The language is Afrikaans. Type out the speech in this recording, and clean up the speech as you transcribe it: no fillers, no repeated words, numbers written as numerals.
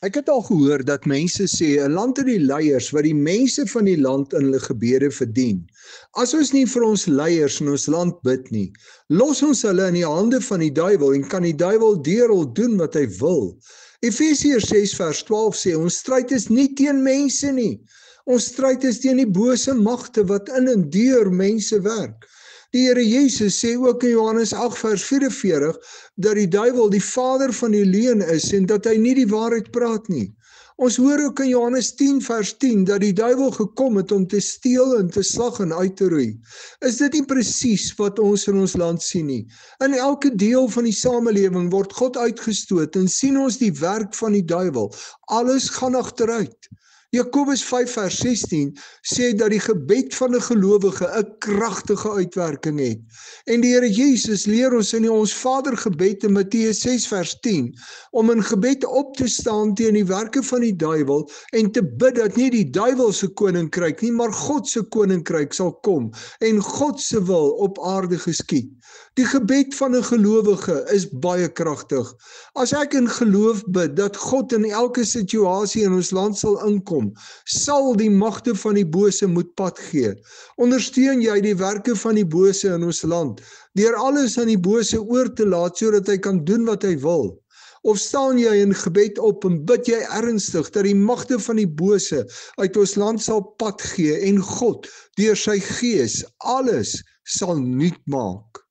Ek het al gehoor dat mense sê 'n land het die leiers wat die mense van die land in hulle gebede verdien. As ons nie vir ons leiers in ons land bid nie, los ons hulle in die hande van die duiwel en kan die duiwel deur hom doen wat hy wil. Efesiërs 6 vers 12 sê ons stryd is nie teen mense nie. Ons stryd is teen die bose magte wat in en deur mense werk. Die Here Jesus sê ook in Johannes 8 vers 44 dat die duiwel die vader van die leuen is en dat hy nie die waarheid praat nie. Ons hoor ook in Johannes 10 vers 10 dat die duiwel gekom het om te steel en te slag en uit te roei. Is dit nie presies wat ons in ons land sien nie? In elke deel van die samelewing word God uitgestoot en sien ons die werk van die duiwel. Alles gaan agteruit. Jakobus 5 vers 16 sê dat die gebed van 'n gelowige 'n kragtige uitwerking het. En die Here Jesus leer ons in ons Vader gebed in Matteus 6 vers 10 om in gebed op te staan teen die werke van die duiwel en te bid dat nie die duiwel se koninkryk nie, maar God se koninkryk sal kom en God se wil op aarde geskied. Die gebed van 'n gelowige is baie kragtig. As ek in geloof bid dat God in elke situasie in ons land sal inkom, sal die magte van die bose moet pad gee. Ondersteun jy die werke van die bose in ons land, deur alles aan die bose oor te laat sodat hy kan doen wat hy wil? Of staan jy in gebed op en bid jy ernstig dat die magte van die bose uit ons land sal pad gee en God, deur sy gees, alles sal nuut maak?